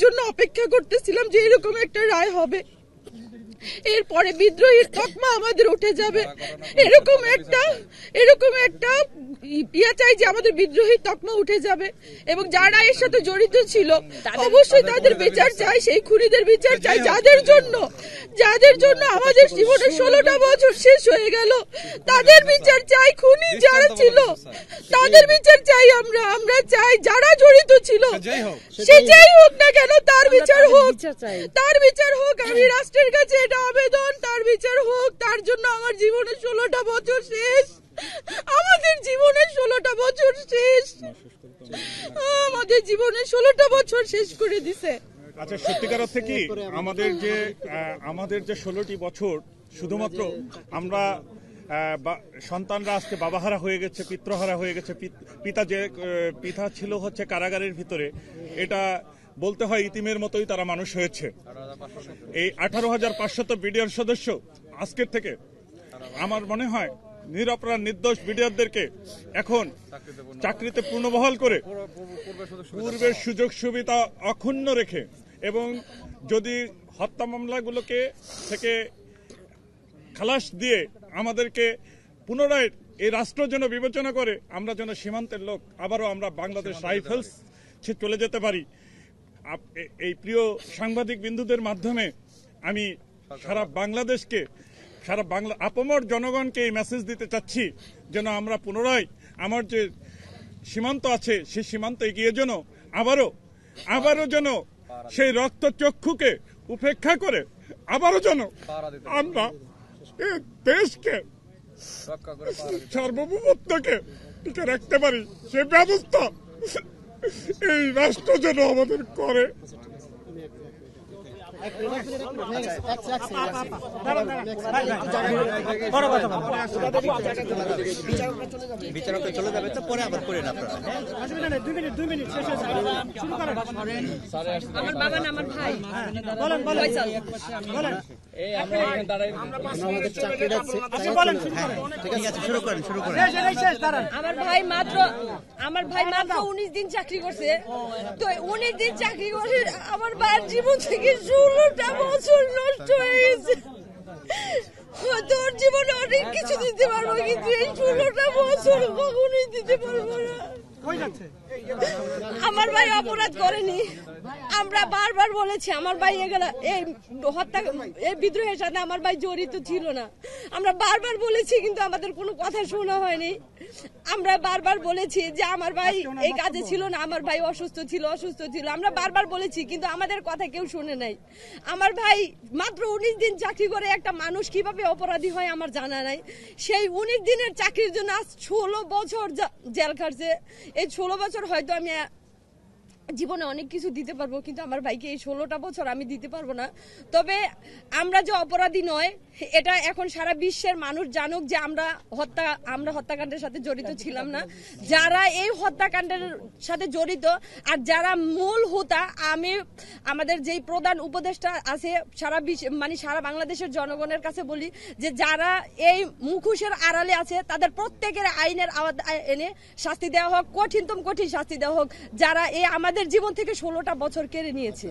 জন্য অপেক্ষা করতেছিলাম যে এরকম একটা রায় হবে, এরপরে বিদ্রোহীর তকমা আমাদের উঠে যাবে, এরকম একটা ইয়া চাই যে আমাদের বিদ্রোহীর তকমা উঠে যাবে এবং যারা এর সাথে জড়িত ছিল অবশ্যই তাদের বিচার চাই, সেই খুনিদের বিচার চাই যাদের জন্য আমাদের জীবনের 16টা বছর শেষ হয়ে গেল, তাদের বিচার চাই। খুনি যারা ছিল তাদের বিচার চাই, আমরা চাই যারা জড়িত ছিল সে যাই হোক না কেন তার বিচার হোক। আমি রাষ্ট্রের কাছে এটা আবেদন, তার বিচার হোক। তার জন্য আমার জীবনের 16টা বছর শেষ, আমাদের জীবনের 16টা বছর শেষ, আমাদের জীবনের 16টা বছর শেষ করে দিছে। আচ্ছা, সত্যিকার অর্থে কি আমাদের যে 16টি বছর শুধুমাত্র আমরা সন্তানরা আজকে বাবাহারা হয়ে গেছে, পিতৃহারা হয়ে গেছে, পিতা ছিল হচ্ছে কারাগারের ভিতরে, এটা বলতে হয় ইতিমের মতোই তারা মানুষ হয়েছে। এই 18,500 বিডিআর সদস্য আজকের থেকে আমার মনে হয় নিরপরাধ নির্দোষ বিডিআরদেরকে এখন চাকরিতে পুনর্বহাল করে পূর্বের সুযোগ সুবিধা অক্ষুণ্ণ রেখে এবং যদি হত্যা মামলাগুলোকে থেকে খালাস দিয়ে আমাদেরকে পুনরায় এই রাষ্ট্র যেন বিবেচনা করে আমরা যেন সীমান্তের লোক আবারও আমরা বাংলাদেশ রাইফেলস চলে যেতে পারি। এই প্রিয় সাংবাদিক বিন্দুদের মাধ্যমে আমি সারা বাংলা আপামর জনগণকে এই মেসেজ দিতে চাচ্ছি যেন আমরা পুনরায় আমার যে সীমান্ত আছে সেই সীমান্ত এগিয়ে যেন আবারও যেন সেই রক্তচক্ষুকে উপেক্ষা করে আবারও যেন আমরা এই দেশকে সার্বভৌমত্বকে টিকে রাখতে পারি, সে ব্যবস্থা এই রাষ্ট্র যেন আমাদের করে। বিচারকরা চলে যাবে তো পরে আবার করেন আপনারা। আমার বাবা না আমার ভাই। আমার ভাই মাত্র 19 দিন চাকরি করছে, তো 19 দিন চাকরি করে আমার ভাইয়ের জীবন থেকে 16টা বছর নষ্ট হয়ে গেছে। তোর জীবনে অনেক কিছু দিতে পারবো কিন্তু এই 16টা বছর কখনোই দিতে পারবো না। আমার ভাই অপরাধ করেনি, আমরা বারবার বলেছি আমার ভাই এগুলা এই বিদ্রোহের সাথে আমার ভাই জড়িত ছিল না, আমরা বারবার বলেছি কিন্তু আমাদের কোনো কথা শোনা হয়নি। আমরা বারবার বলেছি যে আমার ভাই এই কাজে ছিল না, আমার ভাই অসুস্থ ছিল, আমরা বারবার বলেছি কিন্তু আমাদের কথা কেউ শুনে নাই। আমার ভাই মাত্র 19 দিন চাকরি করে একটা মানুষ কিভাবে অপরাধী হয় আমার জানা নাই। সেই 19 দিনের চাকরির জন্য আজ 16 বছর জেল খাটছে। এই 16 বছর হয়তো আমি জীবনে অনেক কিছু দিতে পারবো কিন্তু আমার ভাইকে এই 16টা বছর আমি দিতে পারবো না। তবে আমরা যে অপরাধী নয় এটা এখন সারা বিশ্বের মানুষ জানুক যে আমরা হত্যাকাণ্ডের সাথে জড়িত ছিলাম না। যারা এই হত্যাকাণ্ডের সাথে জড়িত আর যারা মূল হোতা, আমাদের যেই প্রধান উপদেষ্টা আছে সারা সারা বাংলাদেশের জনগণের কাছে বলি যে যারা এই মুখোশের আড়ালে আছে তাদের প্রত্যেকের আইনের আওতায় এনে শাস্তি দেওয়া হোক, কঠিনতম কঠিন শাস্তি দেওয়া হোক, যারা এই আমাদের জীবন থেকে 16টা বছর কেড়ে নিয়েছে।